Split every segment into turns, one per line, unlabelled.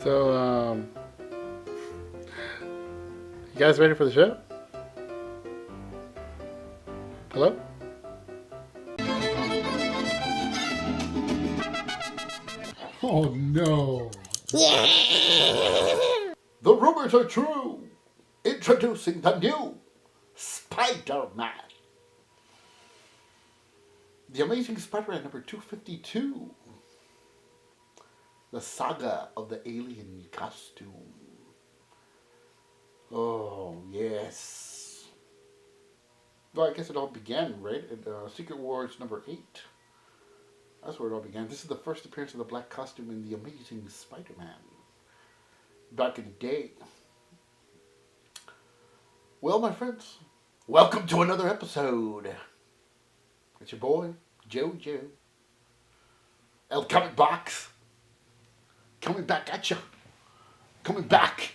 So, you guys ready for the show? Hello? Oh no. The rumors are true. Introducing the new Spider-Man. The Amazing Spider-Man number 252. The saga of the alien costume. Oh, yes. Well, I guess it all began, right? At Secret Wars number 8. That's where it all began. This is the first appearance of the black costume in The Amazing Spider-Man. Back in the day. Well, my friends, welcome to another episode. It's your boy, JoJo. El Comic Box. Coming back at you. Coming back.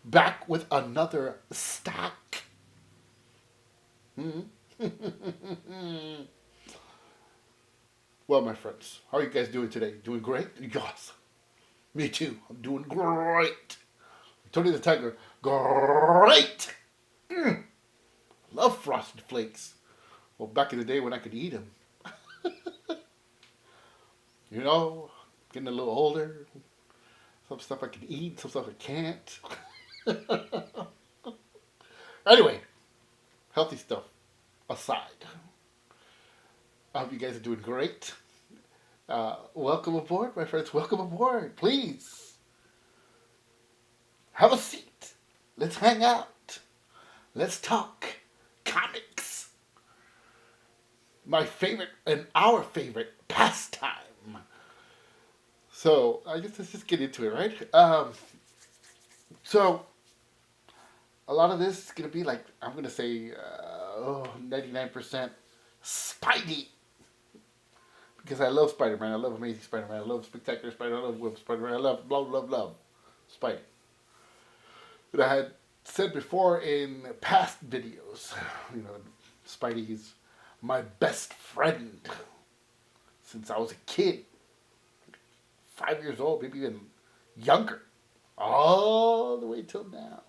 Back with another stock. Well, my friends, how are you guys doing today? Doing great? Yes. Me too. I'm doing great. Tony the Tiger. Great. Love Frosted Flakes. Well, back in the day when I could eat them. You know, getting a little older. Some stuff I can eat, some stuff I can't. Anyway, healthy stuff aside. I hope you guys are doing great. Welcome aboard, my friends. Welcome aboard. Please. Have a seat. Let's hang out. Let's talk comics. My favorite and our favorite pastime. So, I guess let's just get into it, right? So, a lot of this is going to be like, I'm going to say 99% Spidey. Because I love Spider-Man, I love Amazing Spider-Man, I love Spectacular Spider-Man, I love Web Spider-Man, I love, love Spidey. And I had said before in past videos, you know, Spidey is my best friend since I was a kid. 5 years old, maybe even younger. All the way till now.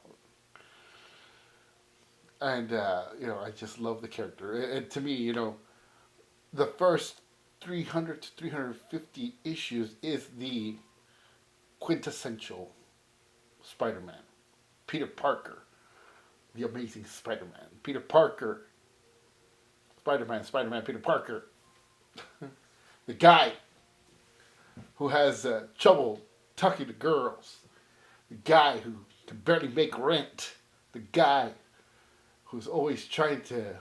And, you know, I just love the character. And to me, you know, the first 300 to 350 issues is the quintessential Spider-Man. Peter Parker, the Amazing Spider-Man. Peter Parker, Spider-Man, Peter Parker. The guy who has trouble talking to girls. The guy who can barely make rent. The guy who's always trying to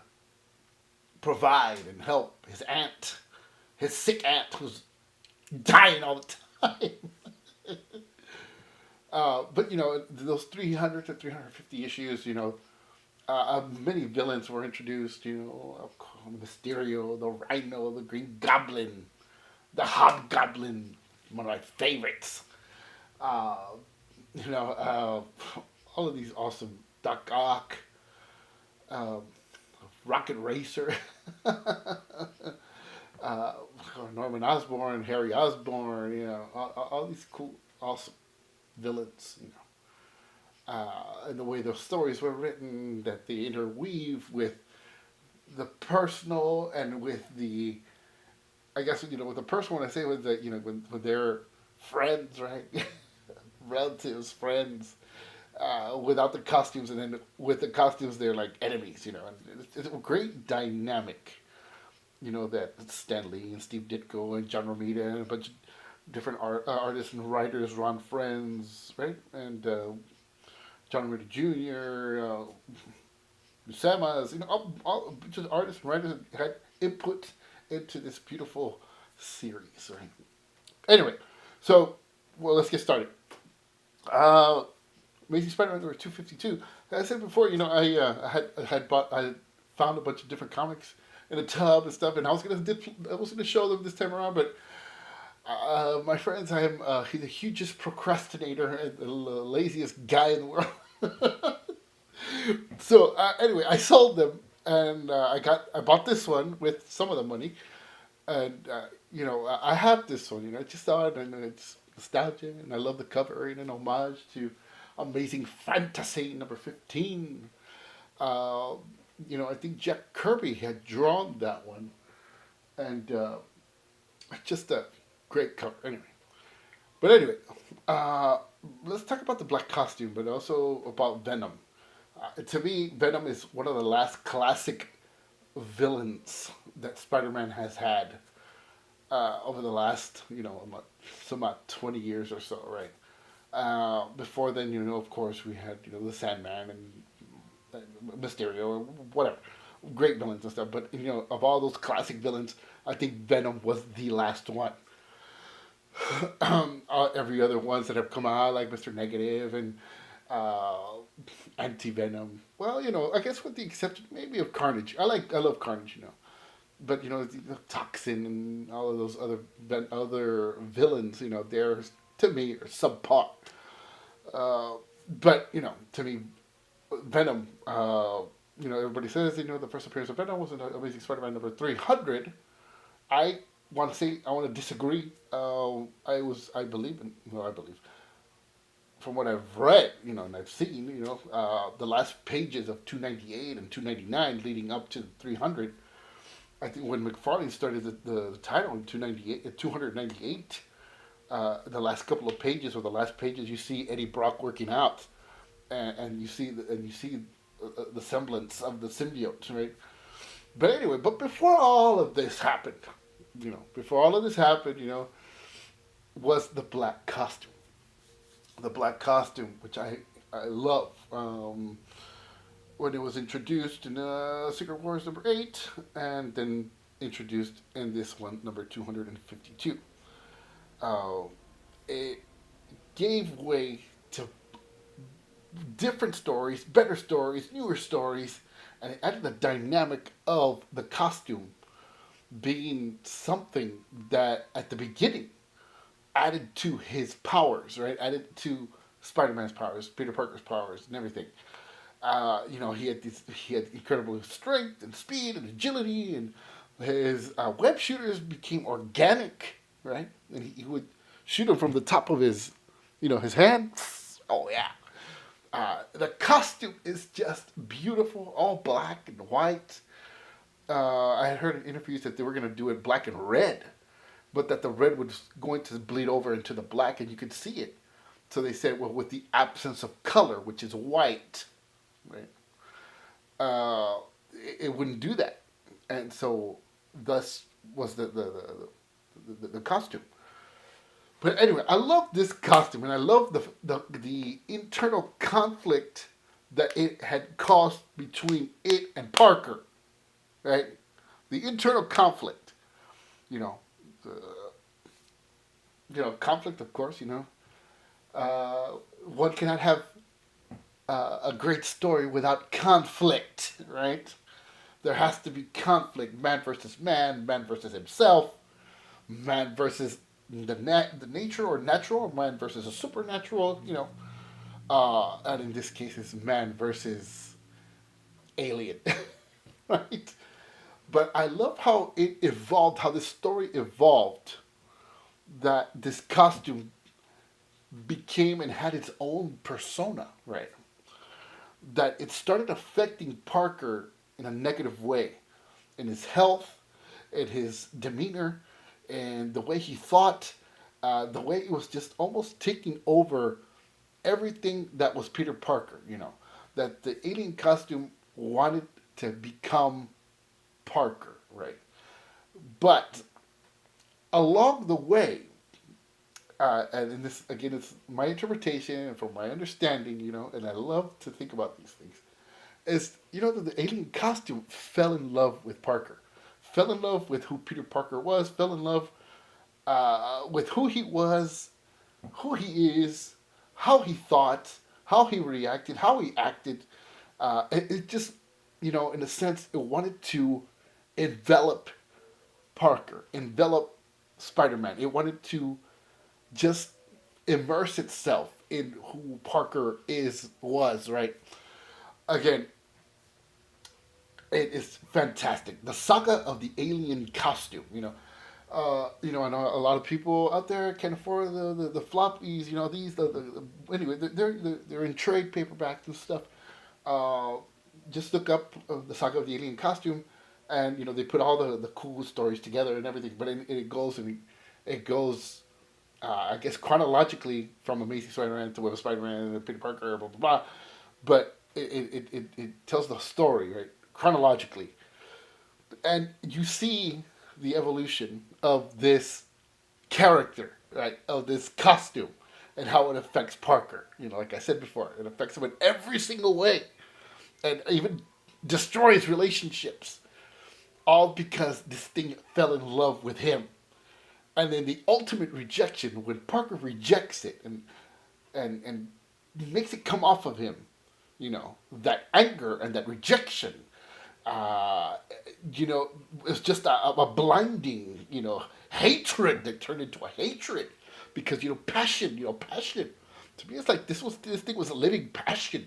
provide and help his aunt. His sick aunt who's dying all the time. But, you know, those 300 to 350 issues, you know, many villains were introduced, you know, Mysterio, the Rhino, the Green Goblin, the Hobgoblin, one of my favorites. You know, all of these awesome Doc Ock, Rocket Racer, Norman Osborn, Harry Osborn, you know, all these cool, awesome villains, you know. And the way those stories were written, that they interweave with the personal and with the, I guess, you know, with the personal, when I say with the, you know, when they're friends, right? Relatives, friends, without the costumes, and then with the costumes, they're like enemies, you know. And it's a great dynamic, you know, that Stan Lee and Steve Ditko and John Romita and a bunch of different artists and writers, Ron Friends, right? And John Romita Jr., Buscema's, you know, all just artists and writers had input into this beautiful series, right? Anyway, so, well, let's get started. Amazing Spider-Man number 252. As I said before, you know, I found a bunch of different comics in a tub and stuff, and I was gonna show them this time around, but my friends, I am the hugest procrastinator and the laziest guy in the world. So anyway, I sold them, and I bought this one with some of the money, and you know, I have this one. You know, I just saw it, and it's nostalgia, and I love the cover and an homage to Amazing Fantasy number 15. Uh, I think Jack Kirby had drawn that one, and just a great cover. Anyway, uh, let's talk about the black costume, but also about Venom. To me, Venom is one of the last classic villains that Spider-Man has had over the last, about 20 years or so, right? Before then, of course, we had, the Sandman and Mysterio or whatever, great villains and stuff. But of all those classic villains, I think Venom was the last one. Every other ones that have come out, like Mister Negative and uh, Anti Venom. Well, I guess with the exception maybe of Carnage. I love Carnage, but the Toxin and all of those other villains, they're to me are subpar. But to me, Venom. Everybody says the first appearance of Venom was in Amazing Spider-Man number 300. I want to say I want to disagree. I believe in well I believe from what I've read, and I've seen, the last pages of 298 and 299 leading up to 300. I think when McFarlane started the title in 298, the last couple of pages or the last pages, you see Eddie Brock working out, and you see the semblance of the symbiote, right? But anyway, but before all of this happened, was the black costume. The black costume, which I love. When it was introduced in Secret Wars number 8, and then introduced in this one, number 252. Uh, it gave way to different stories, better stories, newer stories, and it added the dynamic of the costume being something that at the beginning added to his powers, right? Added to Spider-Man's powers, Peter Parker's powers, and everything. He had incredible strength and speed and agility, and his web shooters became organic, right? And he would shoot them from the top of his hand. Oh yeah. The costume is just beautiful, all black and white. I had heard in interviews that they were going to do it black and red, but that the red was going to bleed over into the black, and you could see it. So they said, well, with the absence of color, which is white, right? It wouldn't do that, and so thus was the costume. But anyway, I love this costume, and I love the internal conflict that it had caused between it and Parker, right? The internal conflict, you know, the, conflict, of course, one cannot have a great story without conflict, right? There has to be conflict, man versus himself, man versus the nature or natural, man versus a supernatural, and in this case, it's man versus alien, right? But I love how it evolved, how this story evolved, that this costume became and had its own persona, right? That it started affecting Parker in a negative way, in his health, in his demeanor, and the way he thought, the way it was just almost taking over everything that was Peter Parker, that the alien costume wanted to become Parker, right? But along the way, and in this again, it's my interpretation and from my understanding, and I love to think about these things, is that the alien costume fell in love with Parker, fell in love with who Peter Parker was, fell in love with who he was, who he is, how he thought, how he reacted, how he acted. It just, in a sense, it wanted to envelop Parker, envelop Spider-Man. It wanted to just immerse itself in who Parker was, right? Again, it is fantastic. The saga of the alien costume, I know a lot of people out there can afford the floppies. These anyway, they're in trade paperbacks and stuff. Uh, just look up the saga of the alien costume, and they put all the cool stories together and everything. But it goes, I guess chronologically from Amazing Spider-Man to Web of Spider-Man and Peter Parker, blah blah blah. But it tells the story right chronologically, and you see the evolution of this character, right, of this costume, and how it affects Parker. Like I said before, it affects him in every single way, and even destroys relationships, all because this thing fell in love with him. And then the ultimate rejection, when Parker rejects it and makes it come off of him, that anger and that rejection, uh, it's just a blinding, hatred that turned into a hatred because passion, passion. To me, it's like this thing was a living passion,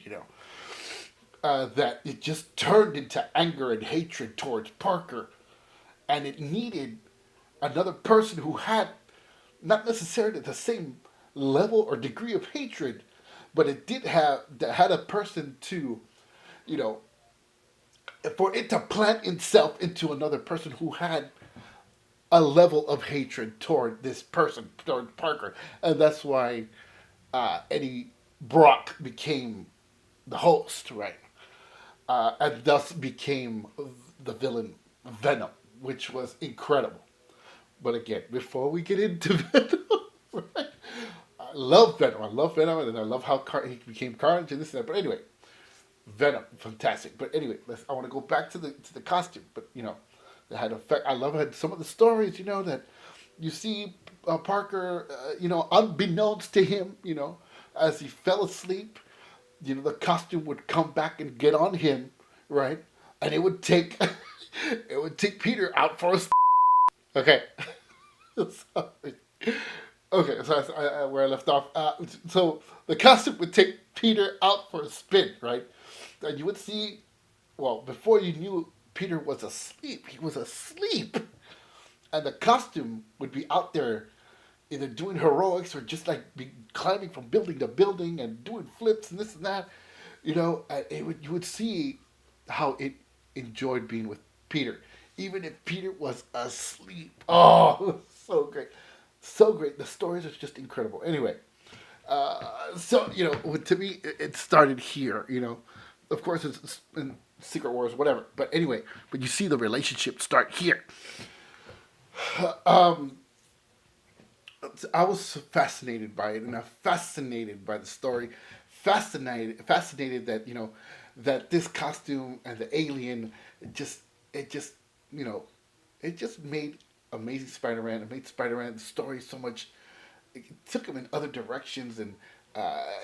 that it just turned into anger and hatred towards Parker, and it needed another person who had not necessarily the same level or degree of hatred, but it did have that had a person to, you know, for it to plant itself into another person who had a level of hatred toward this person, toward Parker, and that's why Eddie Brock became the host, right? And thus became the villain Venom, which was incredible. But again, before we get into Venom, right? I love Venom. I love Venom, and I love how he became Carnage and this and that. But anyway, Venom, fantastic. But anyway, I want to go back to the costume. But that had effect. I love some of the stories. That you see Parker. Unbeknownst to him, as he fell asleep, the costume would come back and get on him, right? And it would take it would take Peter out for a. Okay. Sorry. Okay, so where I left off. So the costume would take Peter out for a spin, right? And you would see, well, before you knew Peter was asleep, he was asleep. And the costume would be out there either doing heroics or just like be climbing from building to building and doing flips and this and that. You would see how it enjoyed being with Peter, even if Peter was asleep. Oh, it was so great, so great. The stories are just incredible. Anyway, to me, it started here. Of course, it's in Secret Wars, whatever. But anyway, but you see the relationship start here. Um, I was fascinated by it, and I'm fascinated by the story. Fascinated that that this costume and the alien it just you know it just made Amazing Spider-Man. It made Spider-Man the story so much. It took him in other directions and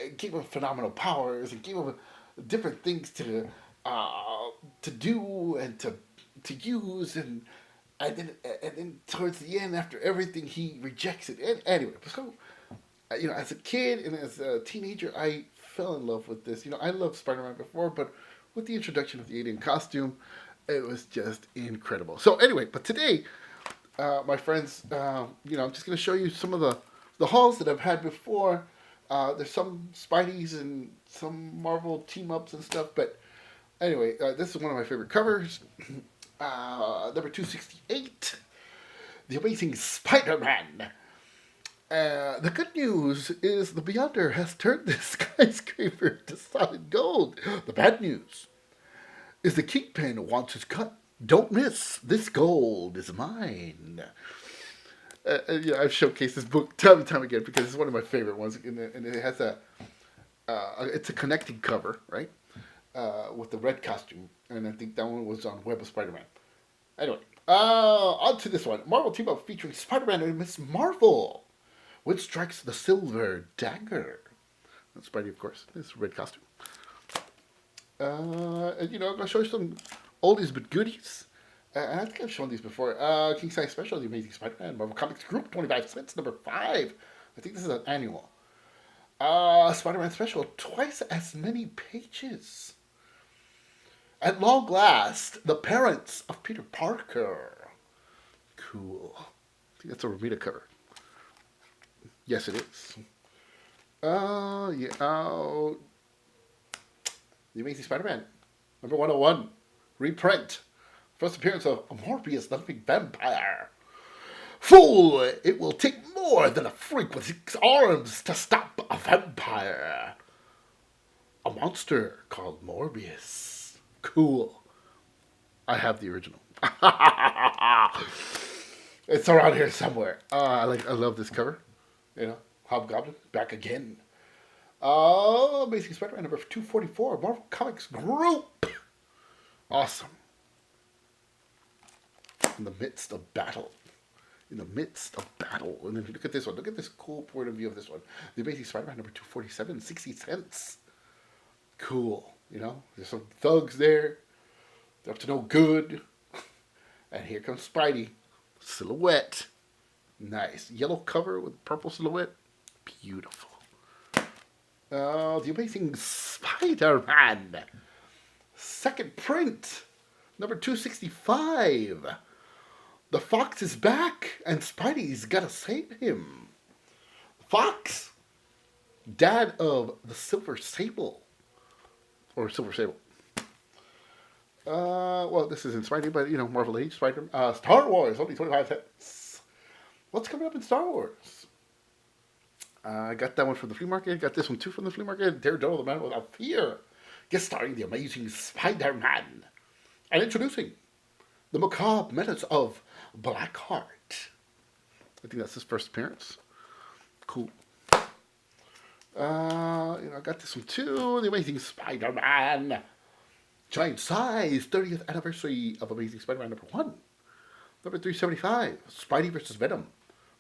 it gave him phenomenal powers and gave him different things to do and to use and then towards the end, after everything, he rejects it. And anyway, so as a kid and as a teenager, I fell in love with this. I loved Spider-Man before, but with the introduction of the alien costume, it was just incredible. So anyway, but today, my friends, I'm just going to show you some of the hauls that I've had before. There's some Spideys and some Marvel team ups and stuff, but anyway, this is one of my favorite covers. Number 268, The Amazing Spider-Man. The good news is the Beyonder has turned this skyscraper to solid gold. The bad news is the Kingpin wants his cut. Don't miss. This gold is mine. I've showcased this book time and time again because it's one of my favorite ones, and it has it's a connecting cover, right? With the red costume, and I think that one was on Web of Spider-Man. Anyway, on to this one. Marvel team up featuring Spider-Man and Miss Marvel, which strikes the silver dagger. That's Spidey, of course. This red costume. I'm going to show you some oldies but goodies. And I think I've shown these before. King Size Special, The Amazing Spider-Man, Marvel Comics Group, 25 cents, number 5. I think this is an annual. Spider-Man Special, twice as many pages. At long last, the parents of Peter Parker. Cool. think that's a Romita cover. Yes, it is. Yeah. The Amazing Spider-Man, number 101, reprint. First appearance of a Morbius, the living vampire. Fool! It will take more than a freak with 6 arms to stop a vampire. A monster called Morbius. Cool. I have the original. It's around here somewhere. I love this cover. You know, Hobgoblin back again. Amazing Spider-Man number 244, Marvel Comics Group. Awesome. In the midst of battle. In the midst of battle. And then look at this one. Look at this cool point of view of this one. The Amazing Spider-Man number 247, 60 cents. Cool. You know, there's some thugs there. They're up to no good. And here comes Spidey. Silhouette. Nice. Yellow cover with purple silhouette. Beautiful. The Amazing Spider-Man. Second print. Number 265. The Fox is back, and Spidey's gotta save him. Fox, dad of the Silver Sable. Or Silver Sable. Well, this isn't Spidey, but, you know, Marvel Age, Spider, Star Wars, only 25 cents. What's coming up in Star Wars? I got that one from the flea market. Got this one, too, from the flea market. Daredevil, the Man Without Fear. Guest starring the Amazing Spider-Man. And introducing the macabre methods of Blackheart. I think that's his first appearance. Cool. I got this one too. The Amazing Spider-Man. Giant size. 30th anniversary of Amazing Spider-Man number 1. Number 375. Spidey versus Venom.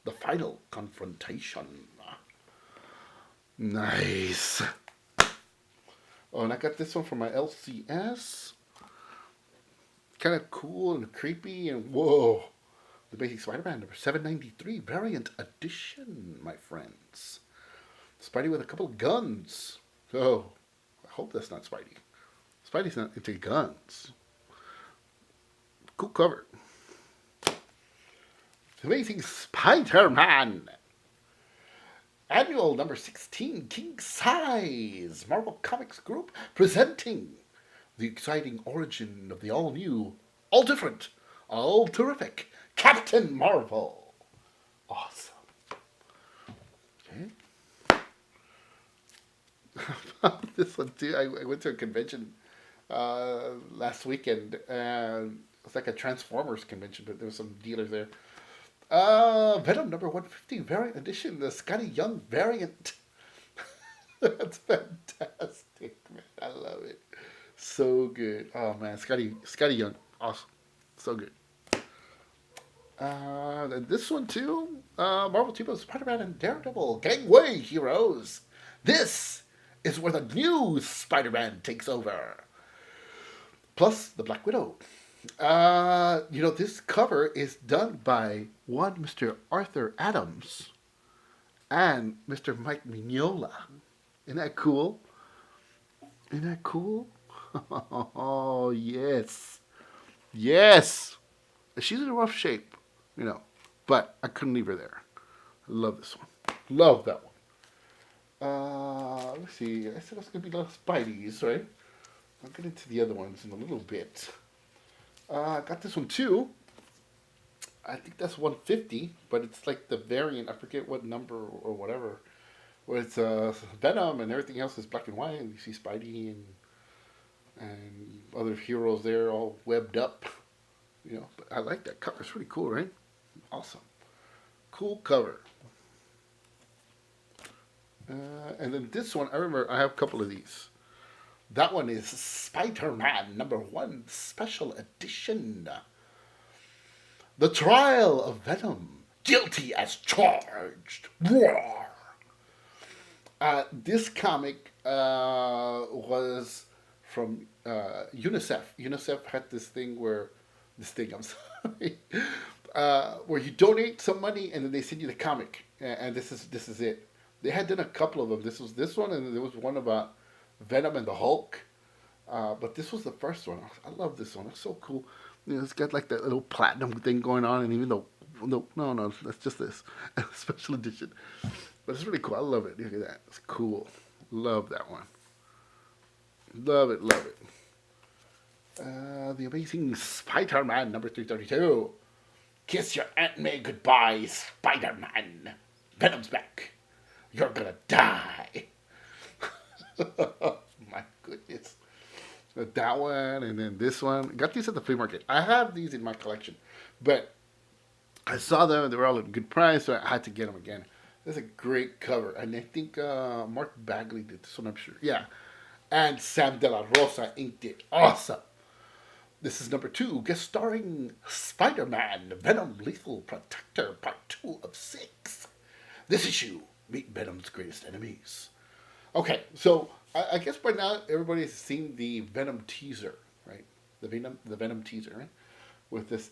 The final confrontation. Nice. Oh, and I got this one from my LCS. Kind of cool and creepy and whoa. The Amazing Spider-Man number 793 variant edition, my friends. Spidey with a couple of guns. Oh, I hope that's not Spidey. Spidey's not into guns. Cool cover. The Amazing Spider-Man. Annual number 16, King Size. Marvel Comics Group presenting the exciting origin of the all-new, all-different, all-terrific Captain Marvel. Awesome. Okay. This one too. I went to a convention last weekend, and it's like a Transformers convention, but there were some dealers there. Venom number 150 variant edition, the Scotty Young variant. That's fantastic, man. I love it. So good. Oh man, Scotty Young, awesome. So good. And this one too. Marvel Team of Spider-Man and Daredevil, Gangway Heroes. This is where the new Spider-Man takes over. Plus the Black Widow. This cover is done by one Mr. Arthur Adams and Mr. Mike Mignola. Isn't that cool? Isn't that cool? Oh, yes. Yes. She's in rough shape, but I couldn't leave her there. I love this one. Love that one. Let's see. I said it's going to be little Spideys, right? I'll get into the other ones in a little bit. I got this one too. I think that's 150, but it's like the variant. I forget what number or whatever. Where it's Venom and everything else is black and white, and you see Spidey and other heroes there all webbed up. But I like that cover. It's really cool, right? Awesome. Cool cover. And then this one, I remember I have a couple of these. That one is Spider-Man number 1 special edition. The Trial of Venom. Guilty as charged. Roar. This comic was from UNICEF. UNICEF had this thing I'm sorry, where you donate some money and then they send you the comic, and this is it. They had done a couple of them. This was this one, and there was one about Venom and the Hulk. But this was the first one. I love this one. It's so cool. It's got like that little platinum thing going on, and even the No, that's just this special edition. But it's really cool. I love it. Look at that. It's cool. Love that one. Love it. Love it. The Amazing Spider-Man number 332. Kiss your Aunt May goodbye, Spider-Man. Venom's back. You're gonna die. My goodness. So that one, and then this one. Got these at the flea market. I have these in my collection, but I saw them and they were all at a good price, so I had to get them again. That's a great cover, and I think Mark Bagley did this one, I'm sure. Yeah, and Sam De La Rosa inked it. Awesome. This is number 2, guest starring Spider-Man, Venom Lethal Protector, part 2 of 6. This issue, meet Venom's greatest enemies. Okay, so I guess by now everybody's seen the Venom teaser, right? The Venom teaser, right? With this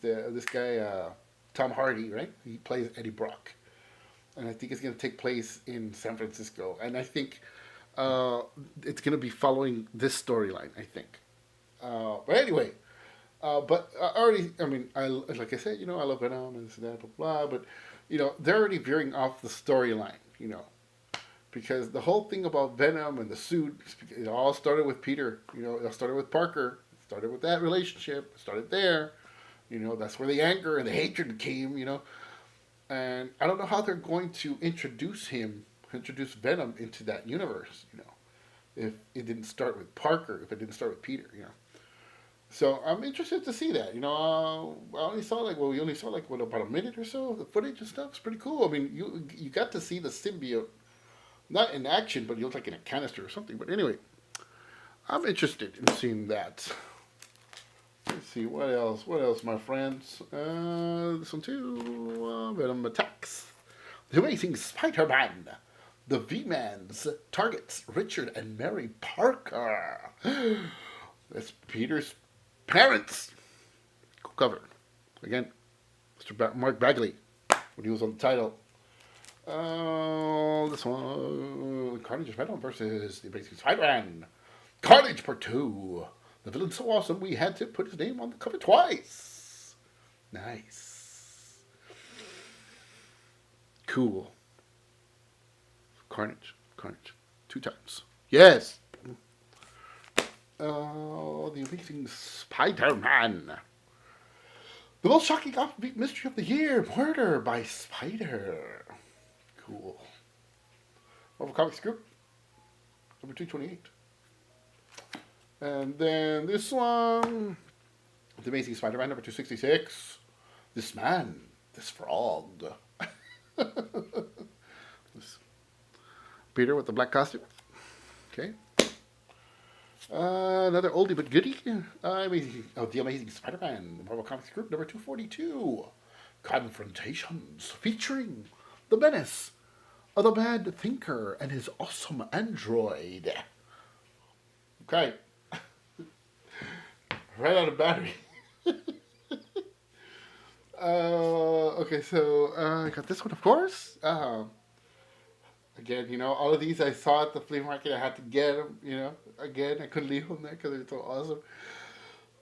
guy Tom Hardy, right? He plays Eddie Brock, and I think it's going to take place in San Francisco, and I think it's going to be following this storyline. I think, but anyway. But like I said, I love Venom and this and that, blah, blah, but, they're already veering off the storyline, because the whole thing about Venom and the suit, it all started with Peter, it all started with Parker, it started with that relationship, it started there, that's where the anger and the hatred came, and I don't know how they're going to introduce Venom into that universe, if it didn't start with Parker, if it didn't start with Peter, So I'm interested to see that. We only saw about a minute or so of the footage and stuff. It's pretty cool. I mean, you got to see the symbiote, not in action, but he looks like in a canister or something. But anyway, I'm interested in seeing that. Let's see what else. What else, my friends? This one too. Venom attacks. The Amazing Spider-Man. The V-Mans targets Richard and Mary Parker. That's Peter's parents. Cool cover. Again, Mr. Mark Bagley, when he was on the title. This one, Carnage Venom versus the Amazing Spider-Man. Carnage Part 2. The villain's so awesome, we had to put his name on the cover twice. Nice. Cool. Carnage. 2 times. Yes. The Amazing Spider-Man. The most shocking offbeat mystery of the year. Murder by Spider. Cool. Marvel Comics Group. Number 228. And then this one. The Amazing Spider-Man, number 266. This man. This frog. Peter with the black costume. Okay. Another oldie but goodie. The Amazing Spider-Man, Marvel Comics Group, number 242. Confrontations, featuring the menace of the Mad Thinker and his awesome android. Okay. Right out of battery. Okay, so I got this one, of course. Again, all of these I saw at the flea market. I had to get them, Again, I couldn't leave them there because they're so awesome.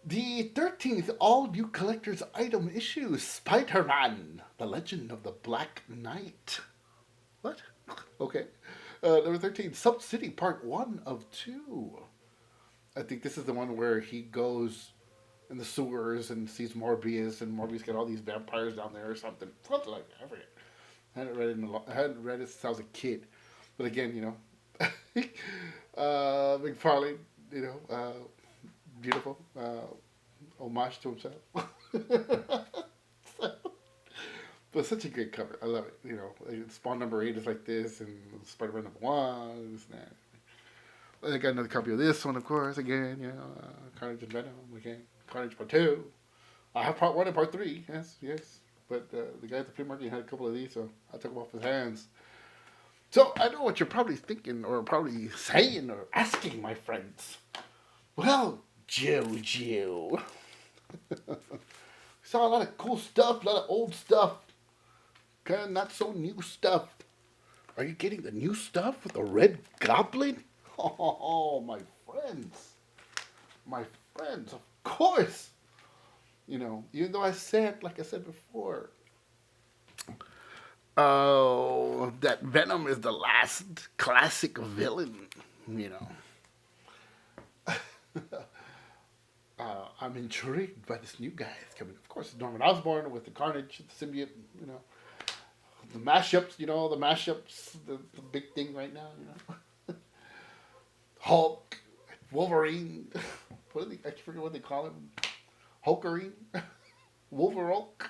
The 13th all-new collector's item issue, Spider-Man, The Legend of the Black Knight. What? Okay. Number 13, Sub-City, Part 1 of 2. I think this is the one where he goes in the sewers and sees Morbius, and Morbius got all these vampires down there or something. Something like that, I forget. I hadn't read it since I was a kid. But again, McFarlane, beautiful. Homage to himself. But such a great cover. I love it. Spawn number 8 is like this, and Spider-Man number 1 is that. I got another copy of this one, of course, again, Carnage and Venom, again. Carnage Part 2. I have Part 1 and Part 3, yes. But the guy at the flea market had a couple of these, so I took them off his hands. So I know what you're probably thinking, or probably saying, or asking, my friends. Well, Jojo. We saw a lot of cool stuff, a lot of old stuff. Kind of not so new stuff. Are you getting the new stuff with the Red Goblin? Oh, my friends. Of course. Even though like I said before, Oh, that Venom is the last classic villain, you know. I'm intrigued by this new guy that's coming. Of course, Norman Osborn with the Carnage, the symbiote, you know. The mashups, you know, the mashups, the big thing right now, you know. Hulk, Wolverine, what do they, I forget what they call him. Hulkerine, Wolverulk.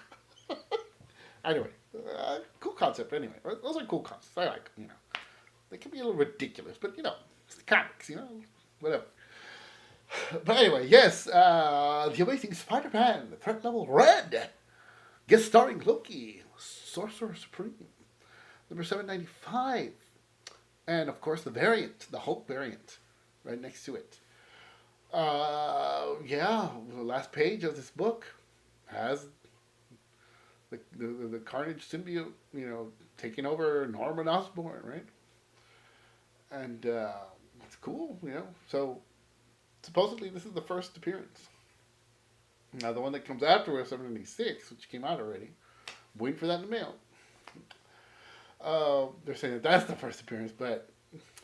Anyway, cool concept. Anyway, those are cool concepts. I like them. You know, they can be a little ridiculous, but you know, it's the comics. You know, whatever. But anyway, yes, the Amazing Spider-Man, the threat level red, guest starring Loki, Sorcerer Supreme, number 795, and of course the variant, the Hulk variant, right next to it. Yeah, the last page of this book has the Carnage symbiote, you know, taking over Norman Osborn, right? And it's cool, you know. So supposedly this is the first appearance. Now the one that comes after is 796, which came out already. I'm waiting for that in the mail. They're saying that that's the first appearance, but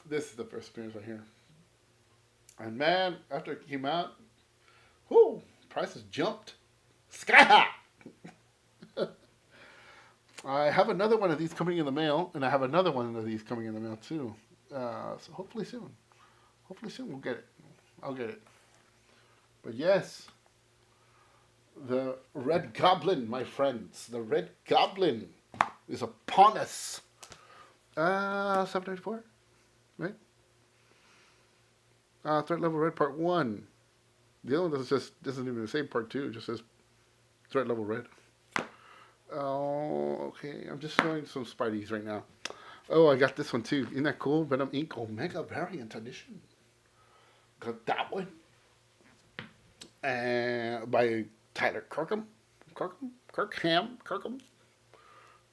this is the first appearance right here. And man, after it came out, whoo, prices jumped sky high. I have another one of these coming in the mail, and I have another one of these coming in the mail too. So hopefully soon. Hopefully soon we'll get it. I'll get it. But yes, the Red Goblin, my friends. The Red Goblin is upon us. 794, right? Threat level red part 1. The other one doesn't even say part 2. It just says threat level red. Oh, okay. I'm just showing some Spideys right now. Oh, I got this one too. Isn't that cool? Venom Inc. Omega Variant Edition. Got that one. And by Tyler Kirkham. Kirkham.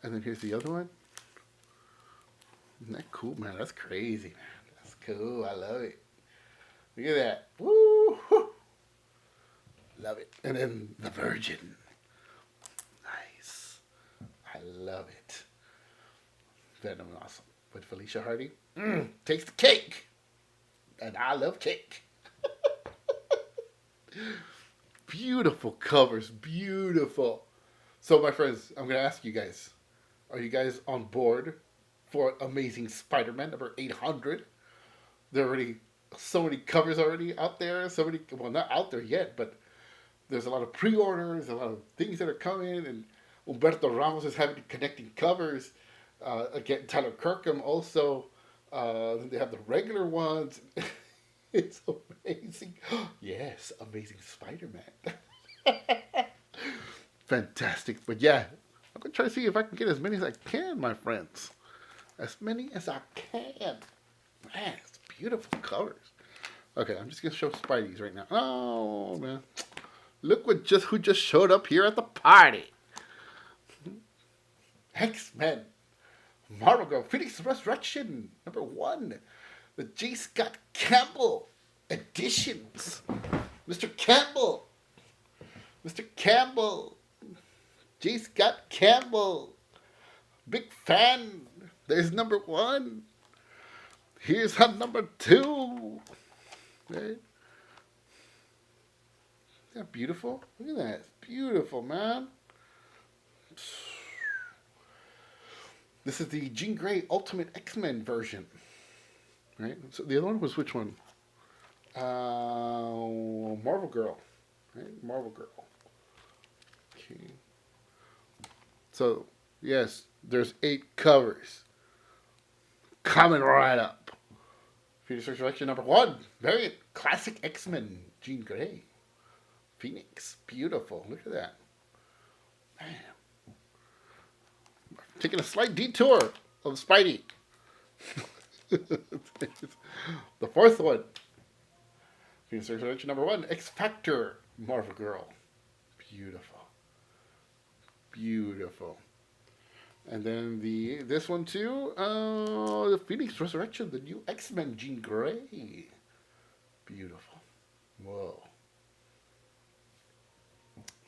And then here's the other one. Isn't that cool, man? That's crazy, man. That's cool. I love it. Look at that. Woo! Love it. And then the Virgin. Nice. I love it. Venom awesome. With Felicia Hardy. Takes the cake. And I love cake. Beautiful covers. Beautiful. So, my friends, I'm going to ask you guys. Are you guys on board for Amazing Spider-Man number 800? There are already so many covers already out there. So many, well, not out there yet, but there's a lot of pre-orders, a lot of things that are coming, and Humberto Ramos is having connecting covers. Again, Tyler Kirkham also. Then they have the regular ones. It's amazing. Yes, Amazing Spider-Man. Fantastic. But yeah, I'm going to try to see if I can get as many as I can, my friends. As many as I can. Man, it's beautiful colors. Okay, I'm just going to show Spideys right now. Oh, man. Look who just showed up here at the party. X-Men. Marvel Girl, Phoenix Resurrection, number 1. The J. Scott Campbell editions. Mr. Campbell. J. Scott Campbell. Big fan. There's number 1. Here's our number 2. Right? Isn't that beautiful? Look at that. It's beautiful, man. This is the Jean Grey Ultimate X-Men version. Right? So the other one was which one? Marvel Girl. Right? Marvel Girl. Okay. So, yes, there's 8 covers. Coming right up. Phoenix Resurrection number 1. Variant Classic X-Men. Jean Grey. Phoenix. Beautiful. Look at that. Man. Taking a slight detour of Spidey. The 4th one. Phoenix Resurrection number 1. X Factor. Marvel Girl. Beautiful. And then this one too. The Phoenix Resurrection. The new X-Men. Jean Grey. Beautiful. Whoa.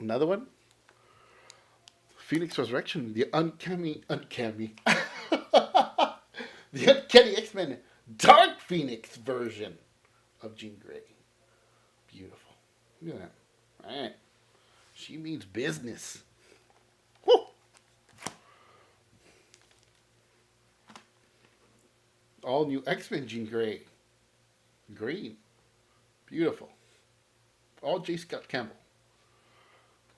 Another one. Phoenix Resurrection, the the Uncanny X-Men Dark Phoenix version of Jean Grey. Beautiful. Look at that. All right. She means business. Woo! All new X-Men Jean Grey. Green. Beautiful. All J. Scott Campbell.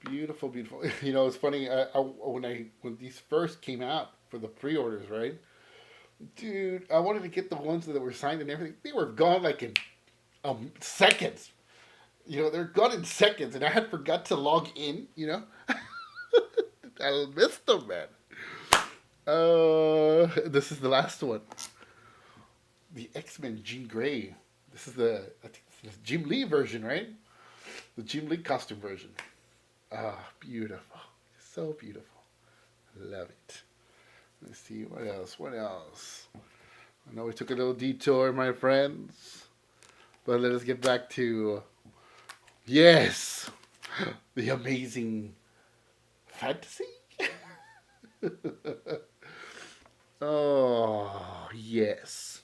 Beautiful, beautiful. You know, it's funny. When these first came out for the pre-orders, right? Dude, I wanted to get the ones that were signed and everything. They were gone like in seconds. You know, they're gone in seconds, and I had forgot to log in. You know, I missed them, man. This is the last one. The X-Men Jean Grey. This is I think this is the Jim Lee version, right? The Jim Lee costume version. Beautiful. So beautiful. Love it. Let's see, what else? What else? I know we took a little detour, my friends. But let us get back to, yes, the amazing fantasy. Oh, yes.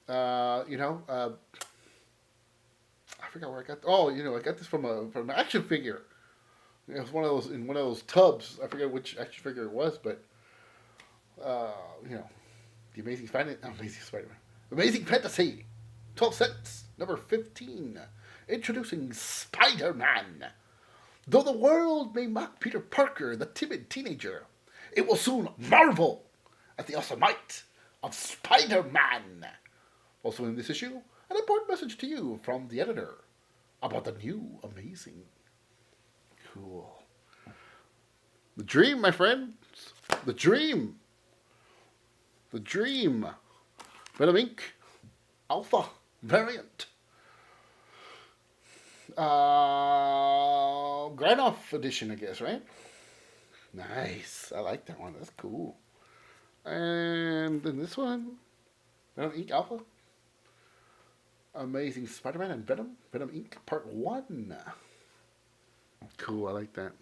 I forgot where I got. Oh, I got this from an action figure. It was one of those tubs. I forget which action figure it was, but the Amazing Spider-Man, Amazing Fantasy, 12 cents, number 15, introducing Spider-Man. Though the world may mock Peter Parker, the timid teenager, it will soon marvel at the awesome might of Spider-Man. Also in this issue, an important message to you from the editor about the new Amazing. Cool. The dream, my friends. The dream. The dream. Venom Inc. Alpha variant. Granoff edition, I guess, right? Nice. I like that one. That's cool. And then this one, Venom Inc. Alpha. Amazing Spider-Man and Venom. Venom Inc. Part 1. Cool. I like that.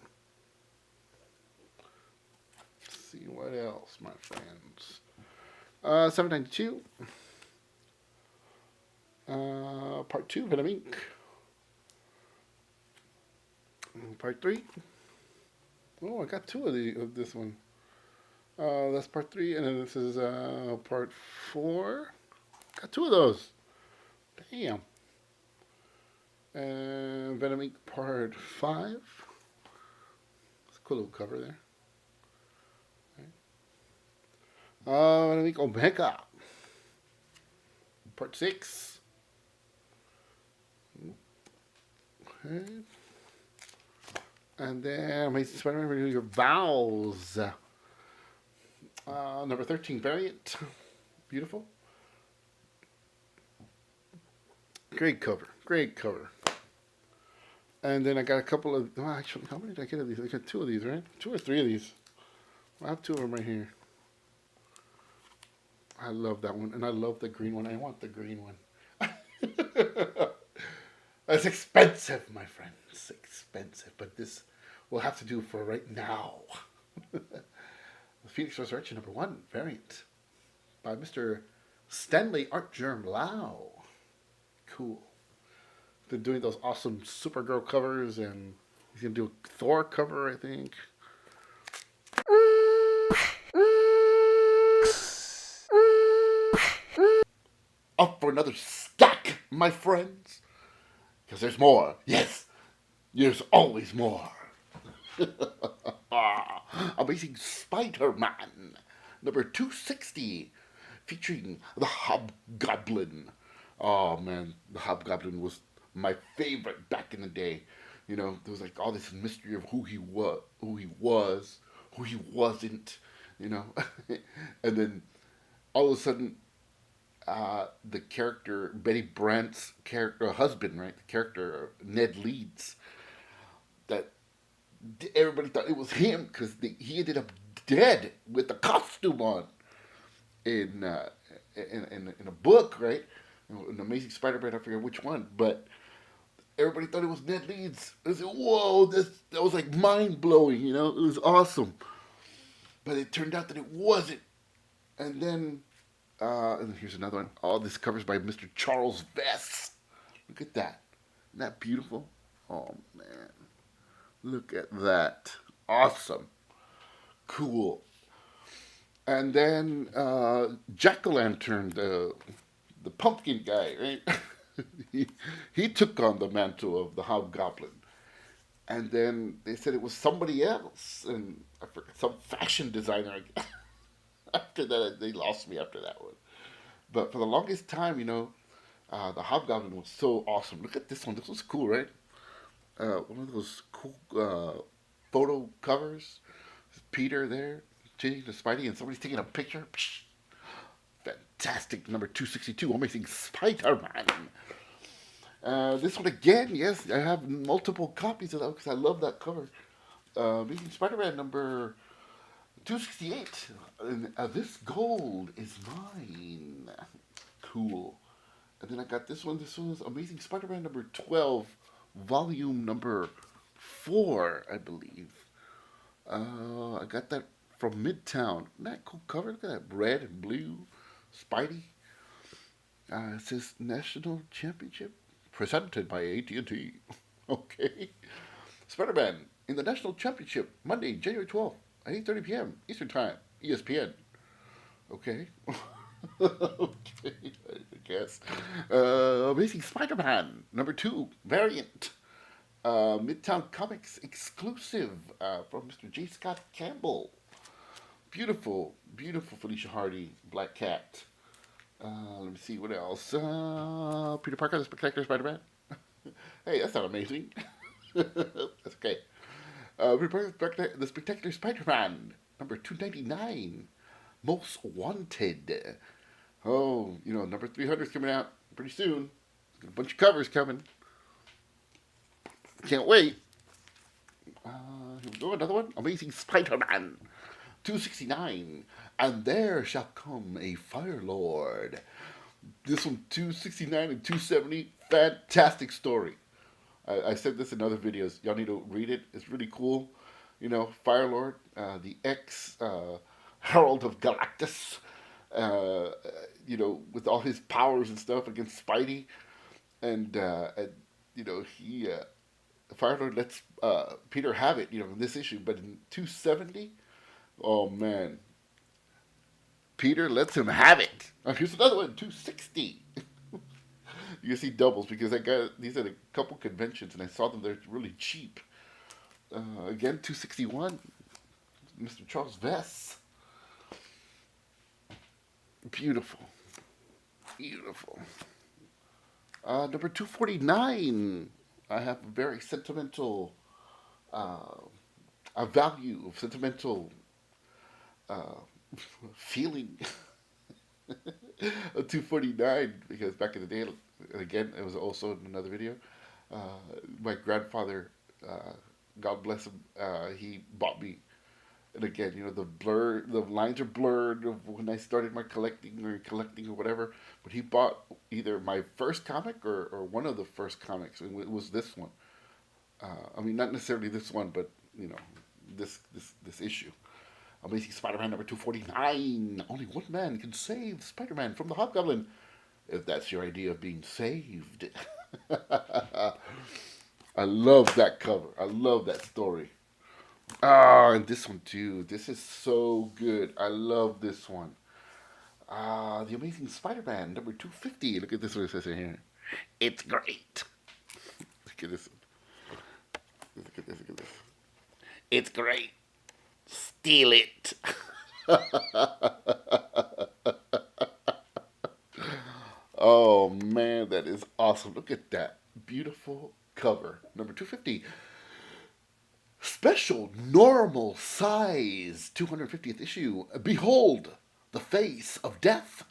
Let's see what else, my friends. 792. Part 2, Venom Inc. Part 3. Oh, I got 2 of this one. That's part 3, and then this is part 4. Got 2 of those. Damn. And Venom Inc. Part 5. It's a cool little cover there. Venom Inc. Omega. Part 6. Okay. And then Amazing Spider-Man, renew your vows. Number 13 variant. Beautiful. Great cover. Great cover. And then I got a couple of, actually, how many did I get of these? I got 2 of these, right? 2 or 3 of these. I have 2 of them right here. I love that one. And I love the green one. I want the green one. That's expensive, my friends. It's expensive. But this will have to do for right now. The Phoenix Resurrection number 1 variant by Mr. Stanley Artgerm Lau. Cool. They're doing those awesome Supergirl covers, and he's going to do a Thor cover, I think. Up for another stack, my friends. Because there's more. Yes, there's always more. Amazing Spider-Man, number 260, featuring the Hobgoblin. Oh man, the Hobgoblin was my favorite back in the day. You know, there was like all this mystery of who he was, who he wasn't. You know, and then all of a sudden, the character Betty Brant's character husband, right? The character Ned Leeds, that everybody thought it was him because he ended up dead with the costume on in a book, right? An Amazing Spider-Man, I forget which one, but Everybody thought it was Ned Leeds. I said, whoa, that was like mind blowing, you know? It was awesome. But it turned out that it wasn't. And then, and here's another one. All this covers by Mr. Charles Vess. Look at that. Isn't that beautiful? Oh, man. Look at that. Awesome. Cool. And then Jack O' Lantern, the pumpkin guy, right? he, he took on the mantle of the Hobgoblin. And then they said it was somebody else, and I forget, some fashion designer. After that, they lost me after that one. But for the longest time, the Hobgoblin was so awesome. Look at this one. This was cool, right? One of those cool photo covers. Peter there, changing to Spidey, and somebody's taking a picture. Psh, fantastic. Number 262, Amazing Spider-Man. This one again, yes, I have multiple copies of that because I love that cover. Amazing Spider-Man number 268. And, this gold is mine. Cool. And then I got this one. This one is Amazing Spider-Man number 12, volume number 4, I believe. I got that from Midtown. Isn't that cool cover? Look at that red and blue Spidey. It says National Championship presented by AT&T. Okay. Spider-Man in the National Championship Monday, January 12th at 8:30 p.m. Eastern Time, ESPN. Okay. Okay, I guess. Amazing Spider-Man number 2 variant. Midtown Comics exclusive from Mr. J. Scott Campbell. Beautiful, beautiful Felicia Hardy, Black Cat. Let me see what else. Peter Parker, the Spectacular Spider-Man. Hey, that's not amazing. That's okay. Peter Parker, the Spectacular Spider-Man, number 299, Most Wanted. Oh, number 300 is coming out pretty soon. Got a bunch of covers coming. Can't wait. Here we go, another one. Amazing Spider-Man, 269. And there shall come a Fire Lord. This one, 269 and 270. Fantastic story. I said this in other videos. Y'all need to read it. It's really cool. Fire Lord, the ex Herald of Galactus, with all his powers and stuff against Spidey. And he, Fire Lord lets Peter have it, in this issue. But in 270, oh man, Peter lets him have it. Here's another one, 260. You can see doubles because I got these at a couple conventions and I saw them. They're really cheap. Again, 261. Mr. Charles Vess. Beautiful. Beautiful. Number 249. I have a very sentimental, a value of sentimental feeling of 249 because back in the day, and again, it was also in another video, my grandfather, God bless him, he bought me, and again, the lines are blurred of when I started my collecting or whatever, but he bought either my first comic or one of the first comics, and it was this one. Not necessarily this one, but, this issue. Amazing Spider-Man number 249. Only one man can save Spider-Man from the Hobgoblin. If that's your idea of being saved. I love that cover. I love that story. And this one too. This is so good. I love this one. The Amazing Spider-Man number 250. Look at this one it says in here. It's great. Look at this. Look at this. Look at this. It's great. Steal it. Oh man, that is awesome. Look at that beautiful cover. Number 250. Special normal size 250th issue. Behold the face of death.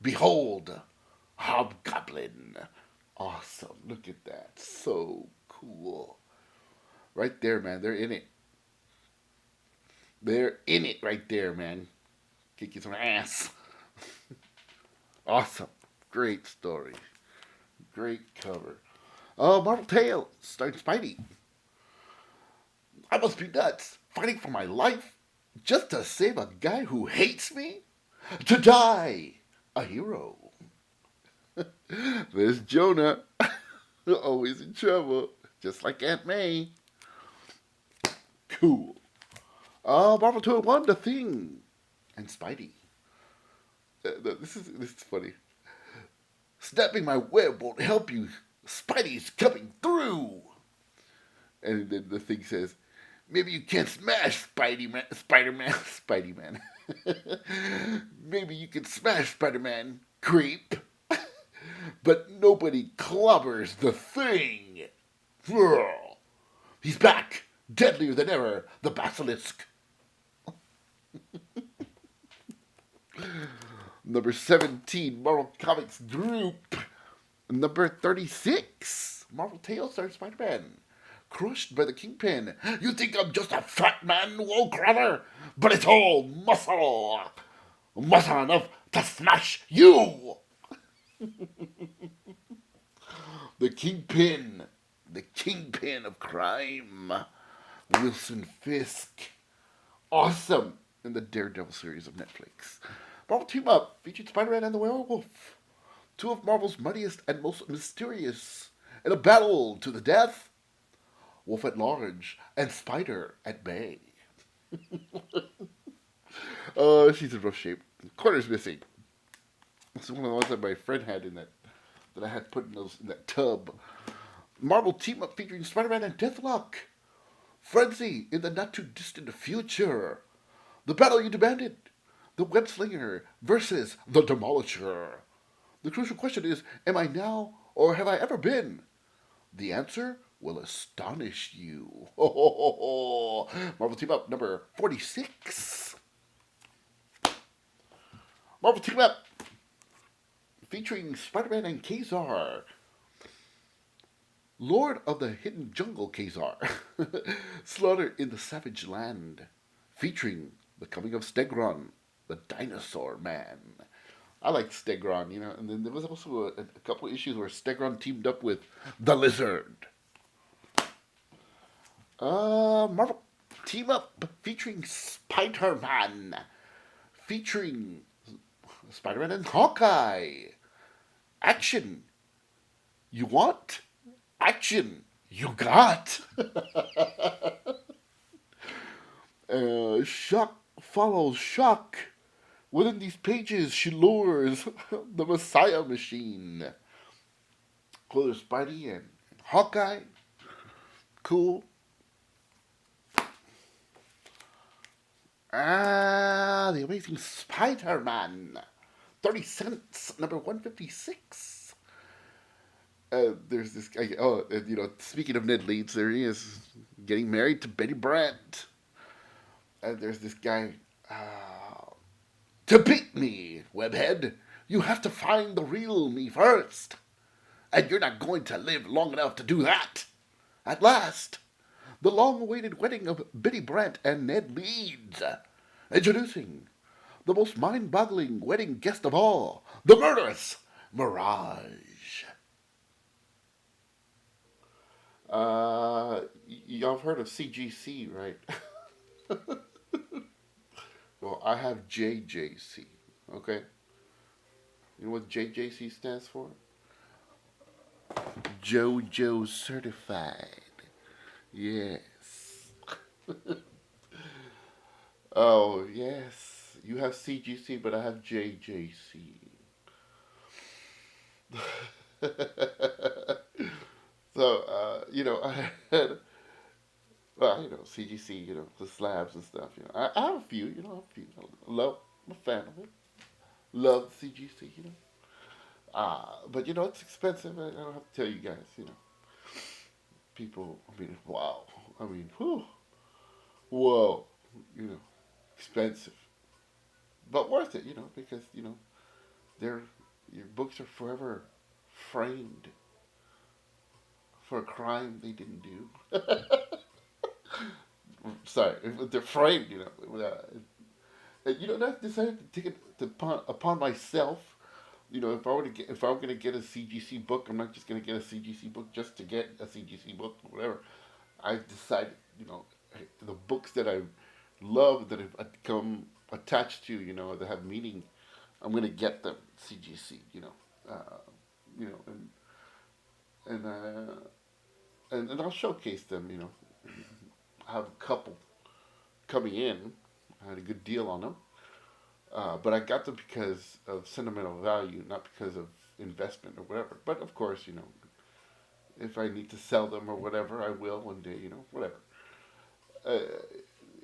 Behold Hobgoblin. Awesome. Look at that. So cool. Right there, man. They're in it. They're in it right there, man. Kick you some ass. Awesome. Great story. Great cover. Marvel Tales, starring Spidey. I must be nuts, fighting for my life just to save a guy who hates me? To die, a hero. There's Jonah, always in trouble, just like Aunt May. Cool. Marvel 201, The Thing, and Spidey. This is funny. Snapping my web won't help you. Spidey's coming through. And then the Thing says, maybe you can't smash Spider-Man. Maybe you can smash Spider-Man, creep. But nobody clobbers the Thing. He's back, deadlier than ever, the basilisk. Number 17, Marvel Comics Group. Number 36, Marvel Tales starring Spider-Man. Crushed by the Kingpin. You think I'm just a fat man, wool crawler? But it's all muscle. Muscle enough to smash you. The Kingpin. The Kingpin of crime. Wilson Fisk. Awesome in the Daredevil series of Netflix. Marvel Team Up featured Spider-Man and the Werewolf. Two of Marvel's mightiest and most mysterious in a battle to the death. Wolf at large and Spider at bay. She's in rough shape. Corner's missing. This is one of the ones that my friend had in that I had put in that tub. Marvel Team Up featuring Spider-Man and Deathlock. Frenzy in the not too distant future. The battle you demanded. The Web Slinger versus the Demolisher. The crucial question is, am I now or have I ever been? The answer will astonish you. Marvel Team Up number 46. Marvel Team Up featuring Spider-Man and Kazar. Lord of the Hidden Jungle Kazar. Slaughter in the Savage Land. Featuring the coming of Stegron, the Dinosaur Man. I like Stegron, and then there was also a couple of issues where Stegron teamed up with the Lizard. Marvel Team Up featuring Spider-Man. Featuring Spider-Man and Hawkeye. Action. You want? Action. You got. Shock follows shock. Within these pages, she lures the Messiah Machine. Cool, there's Spidey and Hawkeye. Cool. The Amazing Spider-Man. 30 cents, number 156. There's this guy, speaking of Ned Leeds, there he is, getting married to Betty Brant. And there's this guy, to beat me, webhead, you have to find the real me first. And you're not going to live long enough to do that. At last, the long-awaited wedding of Betty Brant and Ned Leeds. Introducing the most mind-boggling wedding guest of all, the murderous Mirage. Y'all have heard of CGC, right? Well, I have JJC, okay? You know what JJC stands for? JoJo Certified. Yes. Oh, yes. You have CGC, but I have JJC. So, I had, CGC, the slabs and stuff, I have a few, I'm a fan of it. Love CGC, But, it's expensive. I don't have to tell you guys, People, wow. Whew. Whoa. Expensive. But worth it, because, your books are forever framed for a crime they didn't do. Sorry, they're framed, I decided to take it upon myself if I'm gonna get a CGC book, I'm not just gonna get a CGC book just to get a CGC book or whatever. I've decided, the books that I love that have become attached to, that have meaning, I'm gonna get them CGC, you know, and and I'll showcase them, I have a couple coming in. I had a good deal on them, but I got them because of sentimental value, not because of investment or whatever. But of course, if I need to sell them or whatever, I will one day, whatever. Uh,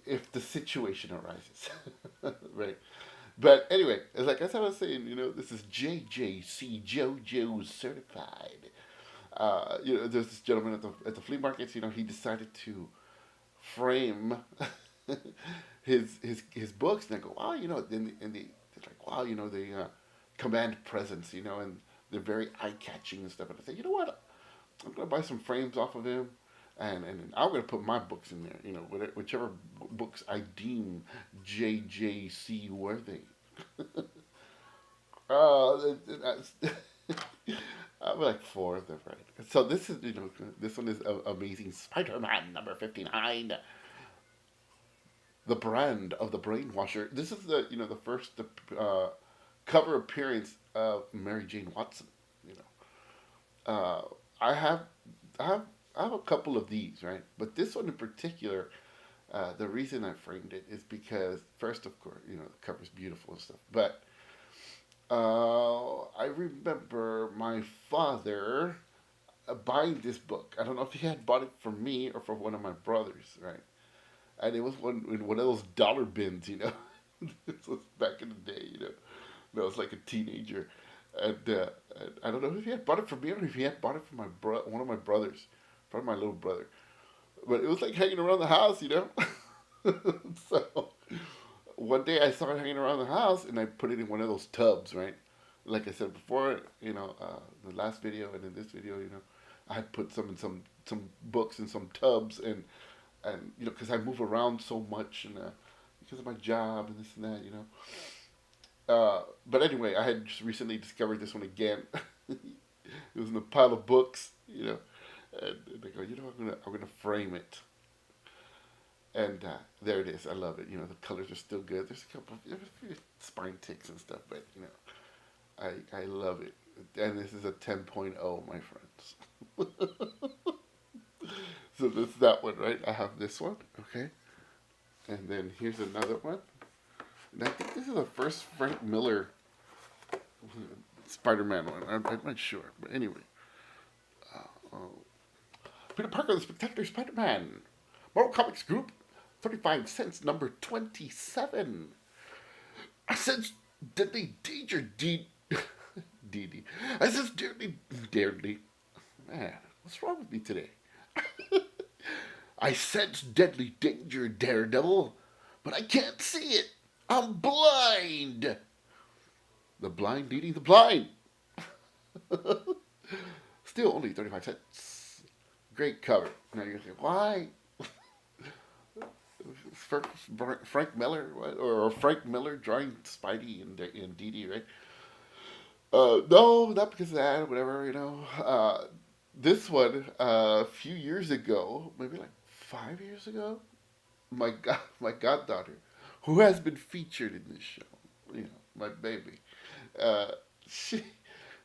if the situation arises, right? But anyway, as I was saying, this is JJC JoJo certified. There's this gentleman at the flea markets. He decided to frame his books, and I go, wow, and they're like, wow, they command presence, and they're very eye catching and stuff. And I say, you know what, I'm gonna buy some frames off of him, and I'm gonna put my books in there, whichever books I deem JJC worthy. That's, I have like four of them, right? So this one is Amazing Spider-Man number 59, the brand of the brainwasher. This is the first cover appearance of Mary Jane Watson. You I have I have I have a couple of these, right? But this one in particular, the reason I framed it is because first, of course, the cover's beautiful and stuff, but I remember my father buying this book. I don't know if he had bought it for me or for one of my brothers, right? And it was one in one of those dollar bins. This was back in the day. When I was like a teenager, and I don't know if he had bought it for me or if he had bought it for one of my brothers, probably my little brother. But it was like hanging around the house. So one day I saw it hanging around the house, and I put it in one of those tubs, right? Like I said before, the last video and in this video, I had put some books in some tubs, and because I move around so much, and because of my job and this and that. But anyway, I had just recently discovered this one again. It was in a pile of books, and I go, I'm gonna frame it, and there it is. I love it. The colors are still good. There's a few spine ticks and stuff, but I love it. And this is a 10.0, my friends. So that's that one, right? I have this one, okay, and then here's another one. And I think this is the first Frank Miller Spider-Man one. I'm not sure, but anyway. Uh, Peter Parker, the Spectacular Spider-Man. Marvel Comics Group, 35 cents, number 27. I sense deadly danger, Dee. I sense deadly. Man, what's wrong with me today? I sense deadly danger, Daredevil, but I can't see it. I'm blind. The blind leading the blind. Still only 35 cents. Great cover. Now you're going to say, why? Frank Miller, or Frank Miller drawing Spidey and Dee Dee, right? No, not because of that, whatever. This one, a few years ago, maybe like 5 years ago, my goddaughter, who has been featured in this show, my baby, uh, she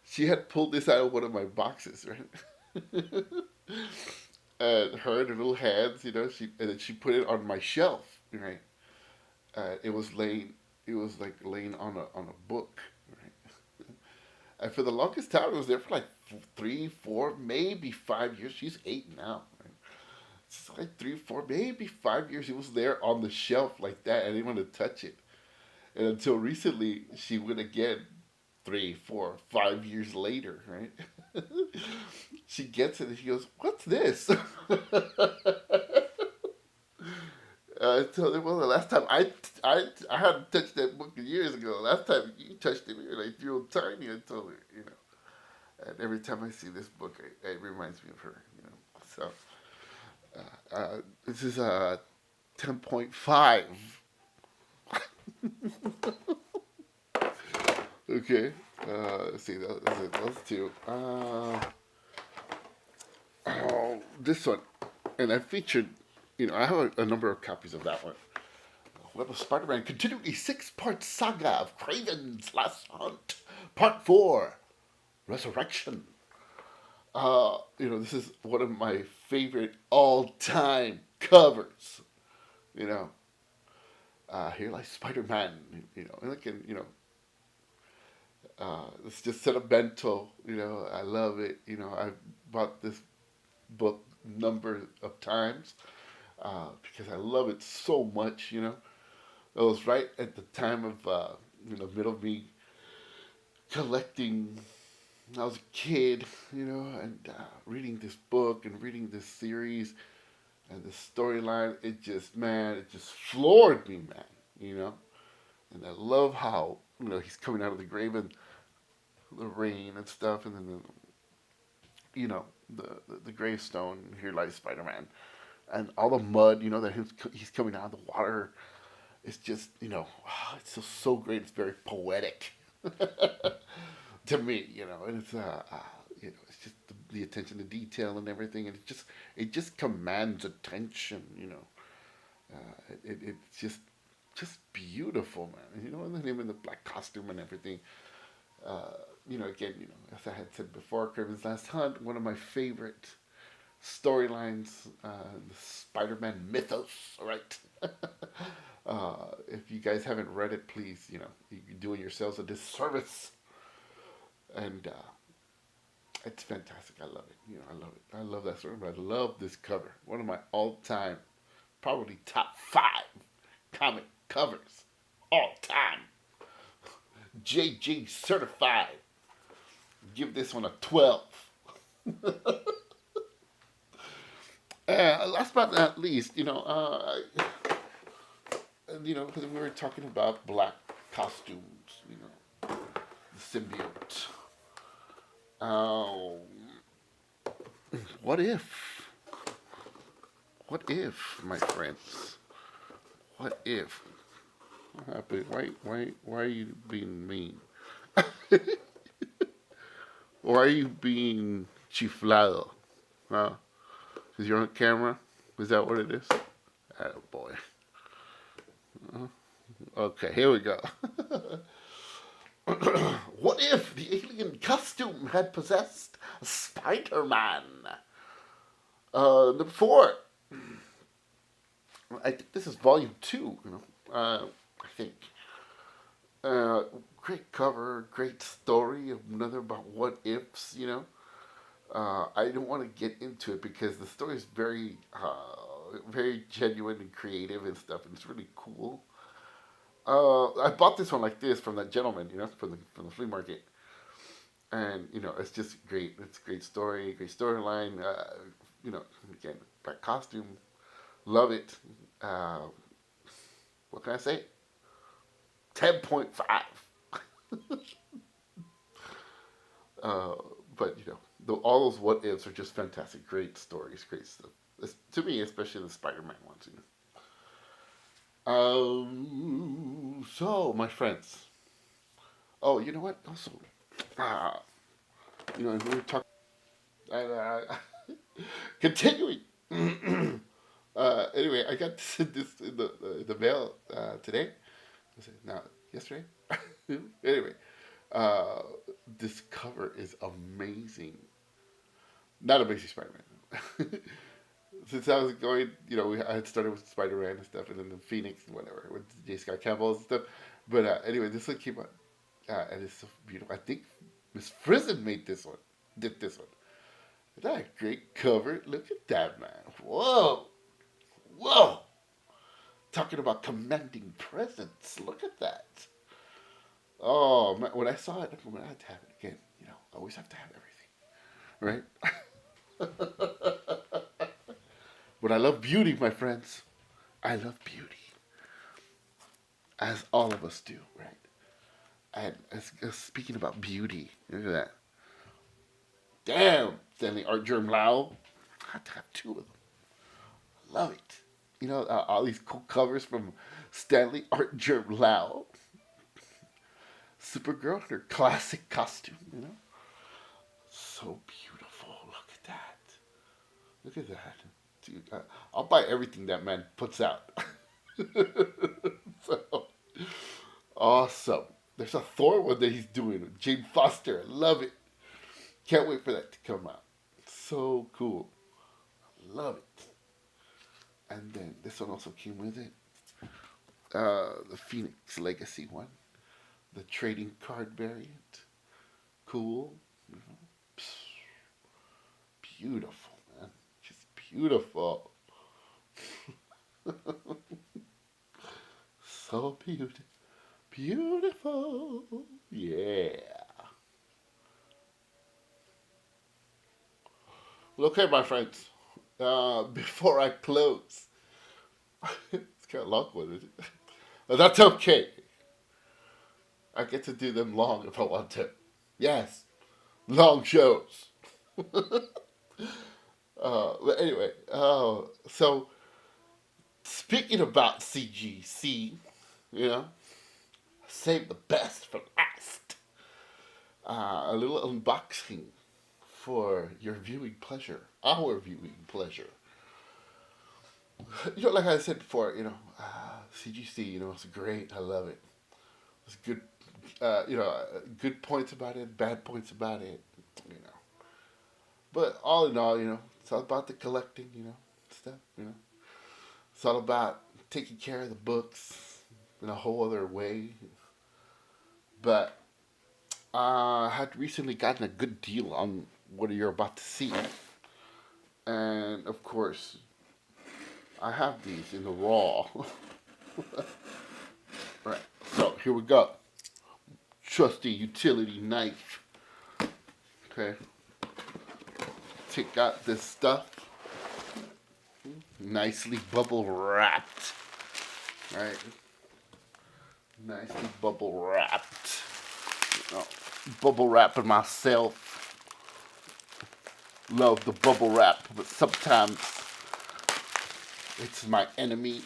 she had pulled this out of one of my boxes, right? And her and her little hands, and then she put it on my shelf, right? It was like laying on a book, right? And for the longest time, it was there for like 3, 4, maybe 5 years. She's 8 now, right? It's like 3, 4, maybe 5 years. It was there on the shelf like that. I didn't want to touch it, and until recently, she went again. 3, 4, 5 years later, right? She gets it and she goes, "What's this?" I told her, "Well, the last time I hadn't touched that book years ago. Last time you touched it, you were like real tiny." I told her. And every time I see this book, it reminds me of her. So this is 10.5. Okay. Let's see, those two. Oh, this one, and I featured. I have a number of copies of that one. Web of Spider-Man continuing a six-part saga of Kraven's Last Hunt, Part 4, Resurrection. This is one of my favorite all-time covers. You know, here lies Spider-Man. And again, it's just sentimental. I love it. I've bought this book number of times because I love it so much. It was right at the time of middle of me collecting. I was a kid, and reading this book and reading this series and the storyline. It just floored me, man. And I love how he's coming out of the grave and the rain and stuff, and then the gravestone. Here lies Spider-Man, and all the mud. That he's coming out of the water. It's just it's so great. It's very poetic to me. And it's just the attention to detail and everything, and it just commands attention. It's just beautiful, man. And then him in the black costume and everything. Again, as I had said before, Kraven's Last Hunt, one of my favorite storylines, the Spider-Man mythos, right? If you guys haven't read it, please, you're doing yourselves a disservice. And it's fantastic. I love it. I love it. I love that story. But I love this cover. One of my all-time, probably top 5 comic covers, all time. JJ certified. Give this one a 12. Last but not least, because we were talking about black costumes, the symbiote. Um, what if? What if, my friends? What if? What happened? Why are you being mean? Why are you being chiflado? Huh? Because you're on camera? Is that what it is? Oh boy. Okay, here we go. What if the alien costume had possessed Spider-Man? Number 4. I think this is volume 2. I think. Great cover, great story. Another about what ifs. I don't want to get into it because the story is very genuine and creative and stuff, and it's really cool. I bought this one like this from that gentleman, from the flea market, and it's just great. It's a great story, great storyline. Again, black costume, love it. What can I say? 10.5. But all those what ifs are just fantastic. Great stories, great stuff. To me, especially the Spider-Man ones. So my friends. Oh, you know what? Also, we were talking. Uh, continuing. Anyway, I got this in the mail today. Was it not yesterday? Anyway, uh, this cover is amazing. Not Amazing Spider-Man. Since I was going, I had started with Spider-Man and stuff, and then the Phoenix and whatever with J. Scott Campbell and stuff. But anyway, this one came out, and it's so beautiful. I think Miss Prison made this one, did this one. Is that a great cover? Look at that, man! Whoa, whoa! Talking about commanding presence. Look at that. Oh man, when I saw it, I had to have it again. I always have to have everything, right? But I love beauty, my friends. I love beauty, as all of us do, right? And speaking about beauty, look at that. Damn, Stanley Art Germ Lau. I have to have 2 of them. Love it. All these cool covers from Stanley Art Germ Lau. Supergirl in her classic costume, So beautiful. Look at that. Look at that. Dude, I'll buy everything that man puts out. So awesome. There's a Thor one that he's doing with Jane Foster. I love it. Can't wait for that to come out. So cool. Love it. And then this one also came with it. The Phoenix Legacy one. The trading card variant. Cool. Beautiful, man. Just beautiful. So beautiful. Beautiful. Yeah. Well, okay, my friends. Before I close, it's kind of long one, isn't it? But that's okay. I get to do them long if I want to. Yes, long shows. But anyway, so speaking about CGC, save the best for last. A little unboxing for your viewing pleasure, our viewing pleasure. Like I said before, CGC, it's great. I love it. It's good, good points about it, bad points about it, But all in all, it's all about the collecting, stuff, It's all about taking care of the books in a whole other way. But I had recently gotten a good deal on what you're about to see. And, of course, I have these in the raw. Right, so here we go. Trusty utility knife. Okay. Take out this stuff. Nicely bubble wrapped. Right. Nicely bubble wrapped. Bubble wrapping myself. Love the bubble wrap, but sometimes it's my enemy.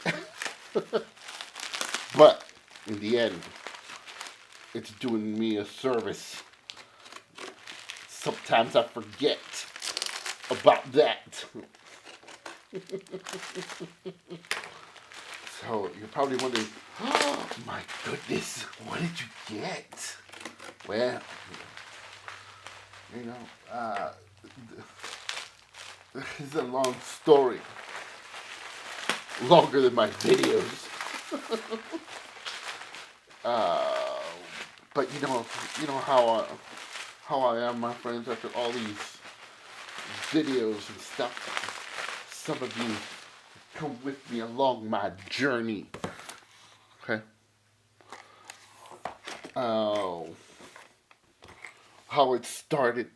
But in the end, it's doing me a service. Sometimes I forget about that. So you're probably wondering, oh my goodness, what did you get? Well, this is a long story. Longer than my videos. But you know how I am, my friends, after all these videos and stuff. Some of you come with me along my journey. Okay. Oh, how it started.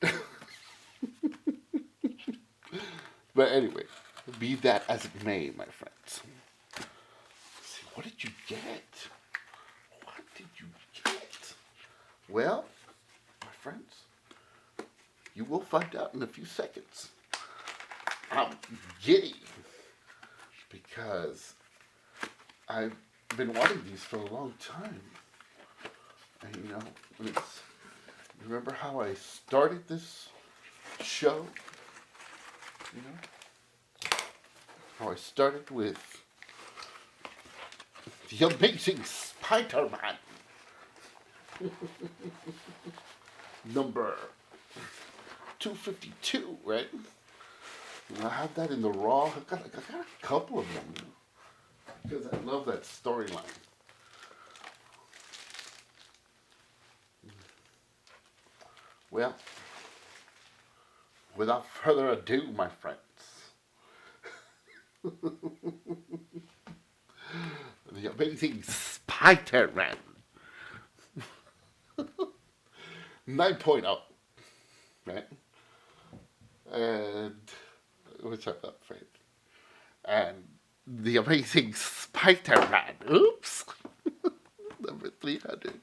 But anyway, be that as it may, my friends. Let's see, what did you get? What did you get? Well, my friends, you will find out in a few seconds. I'm giddy because I've been wanting these for a long time. And remember how I started this show? How I started with the amazing Spider-Man. Number 252, right? And I have that in the raw. I got a couple of them because I love that storyline. Well, without further ado, my friends, the amazing Spider-Man 9.0, right? And what's up, friend? And the amazing Spider-Man, oops, number 300,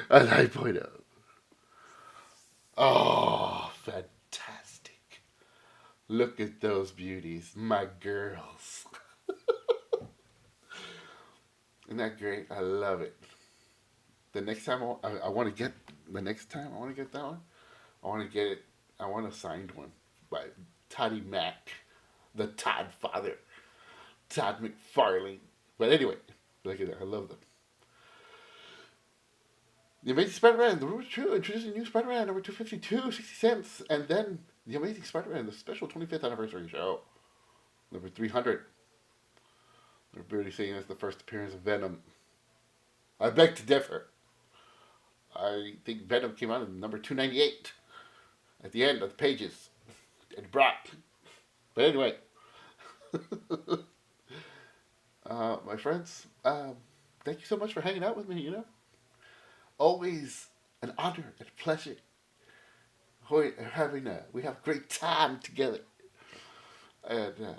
a 9.0. Oh, fantastic. Look at those beauties, my girls. Isn't that great? I love it. The next time I want to get the next time I want to get that one. I want to get it. I want a signed one by Toddy Mac, the Todd father, Todd McFarlane. But anyway, look at that. I love them. The Amazing Spider-Man, the Rumor is True, introducing new Spider-Man number 252, 60 cents. And then The Amazing Spider-Man, the special 25th anniversary show, number 300. They're barely saying that's the first appearance of Venom. I beg to differ. I think Venom came out in number 298 at the end of the pages. And Brock. But anyway, my friends, thank you so much for hanging out with me, you know. Always an honor and a pleasure. We have a great time together. And,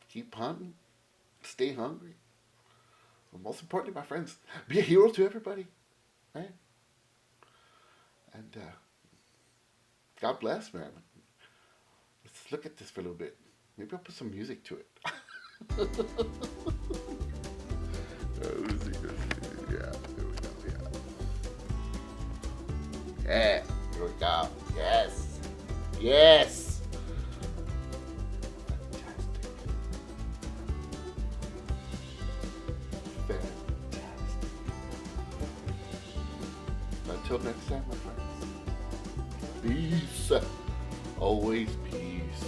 keep hunting, stay hungry. But most importantly, my friends, be a hero to everybody. Right? And God bless, man. Let's look at this for a little bit. Maybe I'll put some music to it. Yeah, there we go, yeah, here we go. Yes. Yes. Fantastic. Until next time, my friends. Peace. Always peace.